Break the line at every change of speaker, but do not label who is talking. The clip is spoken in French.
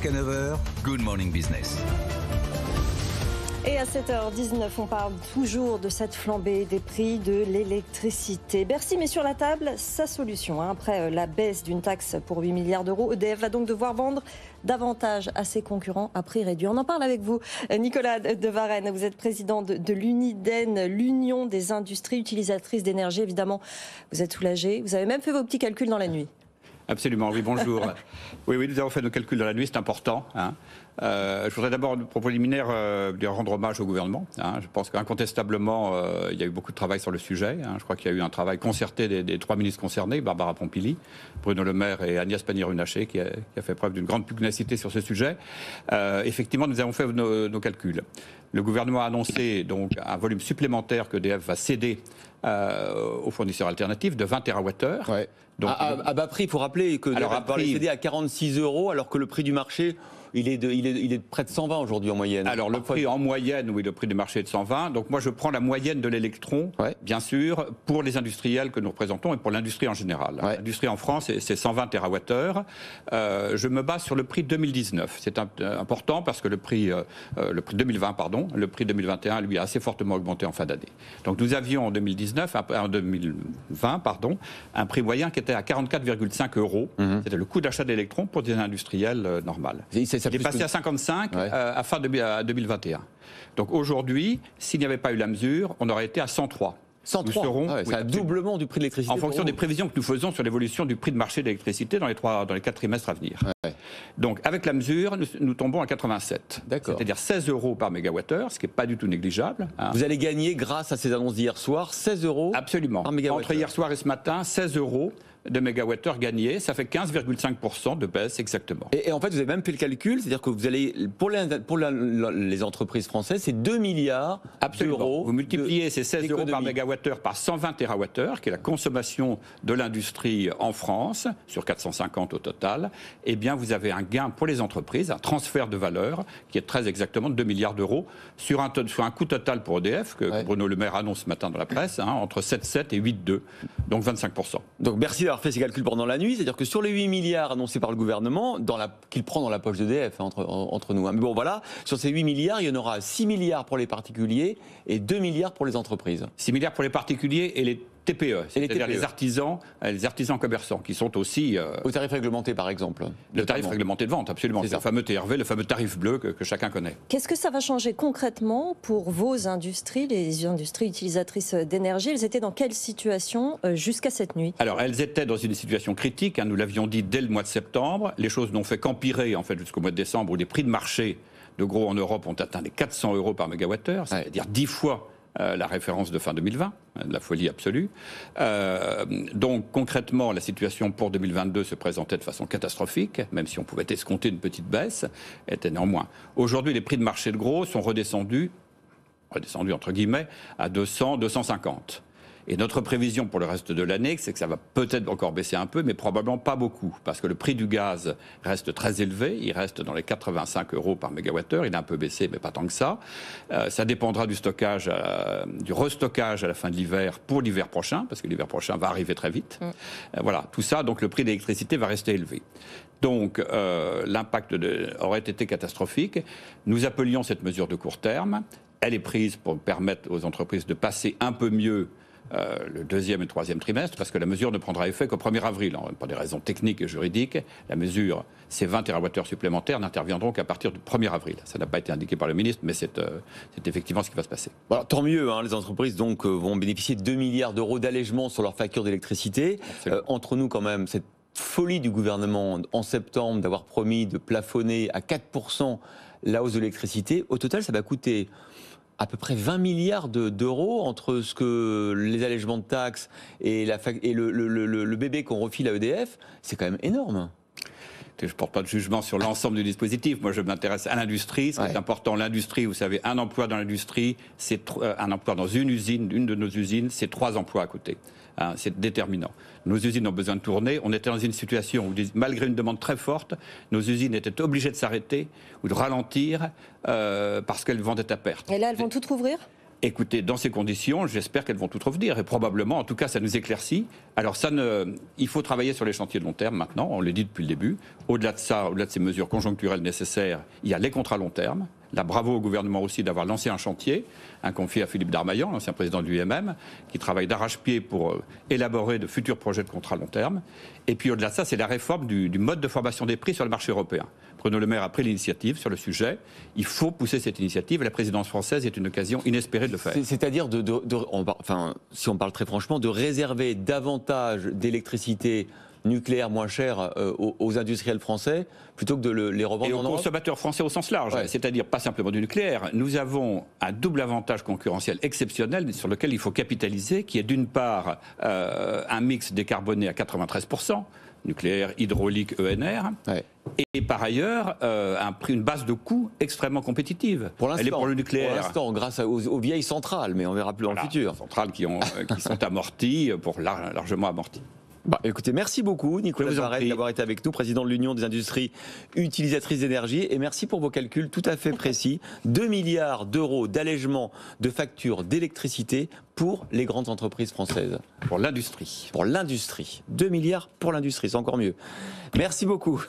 Jusqu'à 9h, Good Morning Business.
Et à 7h19, on parle toujours de cette flambée des prix de l'électricité. Bercy met sur la table sa solution. Après la baisse d'une taxe pour 8 milliards d'euros, EDF va donc devoir vendre davantage à ses concurrents à prix réduit. On en parle avec vous, Nicolas de Varenne. Vous êtes président de l'UNIDEN, l'Union des industries utilisatrices d'énergie. Évidemment, vous êtes soulagé. Vous avez même fait vos petits calculs dans la nuit.
Absolument, oui, bonjour. Oui, nous avons fait nos calculs dans la nuit, c'est important. Je voudrais d'abord, pour préliminaire, rendre hommage au gouvernement. Je pense qu'incontestablement, il y a eu beaucoup de travail sur le sujet. Je crois qu'il y a eu un travail concerté des trois ministres concernés, Barbara Pompili, Bruno Le Maire et Agnès Pannier-Runacher, qui a fait preuve d'une grande pugnacité sur ce sujet. Effectivement, nous avons fait nos calculs. Le gouvernement a annoncé donc un volume supplémentaire que EDF va céder aux fournisseurs alternatifs de 20 TWh.
Ouais. Donc, à bas prix, il faut rappeler que EDF va les céder à 46 €, alors que le prix du marché... Il est de près de 120 aujourd'hui en moyenne.
Alors le prix en moyenne, oui, le prix du marché est de 120. Donc moi je prends la moyenne de l'électron, bien sûr, pour les industriels que nous représentons et pour l'industrie en général. L'industrie en France, c'est 120 TWh. Je me base sur le prix 2019. C'est important parce que le prix 2020, pardon, le prix 2021, lui, a assez fortement augmenté en fin d'année. Donc nous avions en 2020, un prix moyen qui était à 44,5 €. C'était le coût d'achat d'électrons pour des industriels normales. Il est passé à 55 à fin 2021. Donc aujourd'hui, s'il n'y avait pas eu la mesure, on aurait été à 103.
103, c'est un doublement du prix de l'électricité.
En fonction des prévisions que nous faisons sur l'évolution du prix de marché de l'électricité dans les 4 trimestres à venir. Donc avec la mesure, nous tombons à 87. C'est-à-dire 16 € par mégawattheure, ce qui n'est pas du tout négligeable.
Vous allez gagner, grâce à ces annonces d'hier soir, 16 €
Absolument.
par mégawattheure.
Entre hier soir et ce matin, 16 € de mégawattheures gagnés, ça fait 15,5% de baisse exactement.
Et en fait, vous avez même fait le calcul, c'est-à-dire que vous allez, pour les entreprises françaises, c'est 2 milliards d'euros.
Vous multipliez ces 16 € par mégawattheure par 120 TWh, qui est la consommation de l'industrie en France, sur 450 au total, eh bien vous avez un gain pour les entreprises, un transfert de valeur, qui est très exactement de 2 milliards d'euros, sur un coût total pour EDF, que Bruno Le Maire annonce ce matin dans la presse, entre 7,7 et 8,2, donc 25%.
Donc merci d'avoir fait ces calculs pendant la nuit, c'est-à-dire que sur les 8 milliards annoncés par le gouvernement, qu'il prend dans la poche d'EDF, entre nous. Mais bon, voilà, sur ces 8 milliards, il y en aura 6 milliards pour les particuliers et 2 milliards pour les entreprises.
6 milliards pour les particuliers et les TPE, c'est-à-dire les artisans commerçants, qui sont aussi...
Au tarif réglementé, par exemple.
Le tarif réglementé de vente, absolument. C'est le fameux TRV, le fameux tarif bleu que chacun connaît.
Qu'est-ce que ça va changer concrètement pour vos industries, les industries utilisatrices d'énergie? Elles étaient dans quelle situation jusqu'à cette nuit? Alors,
elles étaient dans une situation critique, nous l'avions dit dès le mois de septembre. Les choses n'ont fait qu'empirer, en fait, jusqu'au mois de décembre, où les prix de marché, de gros en Europe, ont atteint les 400 € par mégawattheure, c'est-à-dire 10 fois la référence de fin 2020, de la folie absolue. Donc concrètement, la situation pour 2022 se présentait de façon catastrophique, même si on pouvait escompter une petite baisse, était néanmoins. Aujourd'hui, les prix de marché de gros sont redescendus entre guillemets, à 200, 250. Et notre prévision pour le reste de l'année, c'est que ça va peut-être encore baisser un peu, mais probablement pas beaucoup, parce que le prix du gaz reste très élevé, il reste dans les 85 € par mégawattheure, il a un peu baissé, mais pas tant que ça. Ça dépendra du stockage, du restockage à la fin de l'hiver pour l'hiver prochain, parce que l'hiver prochain va arriver très vite. Voilà, tout ça, donc le prix de l'électricité va rester élevé. Donc l'impact aurait été catastrophique. Nous appelions cette mesure de court terme. Elle est prise pour permettre aux entreprises de passer un peu mieux le deuxième et troisième trimestre, parce que la mesure ne prendra effet qu'au 1er avril. Pour des raisons techniques et juridiques, la mesure, ces 20 TWh supplémentaires n'interviendront qu'à partir du 1er avril. Ça n'a pas été indiqué par le ministre, mais c'est effectivement ce qui va se passer.
Bon, alors, tant mieux, les entreprises donc, vont bénéficier de 2 milliards d'euros d'allègement sur leur facture d'électricité. Entre nous, quand même, cette folie du gouvernement en septembre d'avoir promis de plafonner à 4% la hausse de l'électricité, au total, ça va coûter à peu près 20 milliards d'euros entre ce que les allègements de taxes et le bébé qu'on refile à EDF. C'est quand même énorme.
Je ne porte pas de jugement sur l'ensemble du dispositif. Moi, je m'intéresse à l'industrie. Ce qui est important, l'industrie, vous savez, un emploi dans l'industrie, c'est un emploi dans une usine, une de nos usines, c'est 3 emplois à côté. C'est déterminant. Nos usines ont besoin de tourner. On était dans une situation où, malgré une demande très forte, nos usines étaient obligées de s'arrêter ou de ralentir parce qu'elles vendaient à perte.
Et là, elles vont toutes rouvrir ?
Écoutez, dans ces conditions, j'espère qu'elles vont toutes revenir. Et probablement, en tout cas, ça nous éclaircit. Alors, il faut travailler sur les chantiers de long terme maintenant, on l'a dit depuis le début. Au-delà de ça, au-delà de ces mesures conjoncturelles nécessaires, il y a les contrats long terme. Là, bravo au gouvernement aussi d'avoir lancé un chantier, confié à Philippe Darmaillan, l'ancien président de l'UMM, qui travaille d'arrache-pied pour élaborer de futurs projets de contrats long terme. Et puis au-delà de ça, c'est la réforme du mode de formation des prix sur le marché européen. Bruno Le Maire a pris l'initiative sur le sujet. Il faut pousser cette initiative et la présidence française est une occasion inespérée de le faire.
C'est-à-dire, si on parle très franchement, de réserver davantage d'électricité nucléaire moins cher aux industriels français plutôt que de les revendre en Europe.
Et aux consommateurs français au sens large, c'est-à-dire pas simplement du nucléaire. Nous avons un double avantage concurrentiel exceptionnel sur lequel il faut capitaliser, qui est d'une part un mix décarboné à 93%, nucléaire, hydraulique, ENR, et par ailleurs une base de coûts extrêmement compétitive.
Pour
le nucléaire.
Pour l'instant, grâce aux vieilles centrales, mais on verra plus dans le futur.
Centrales qui sont amorties, largement amorties.
Écoutez, merci beaucoup Nicolas Varenne d'avoir été avec nous, président de l'Union des industries utilisatrices d'énergie, et merci pour vos calculs tout à fait précis. 2 milliards d'euros d'allègement de factures d'électricité pour les grandes entreprises françaises.
Pour l'industrie.
Pour l'industrie. 2 milliards pour l'industrie, c'est encore mieux. Merci beaucoup.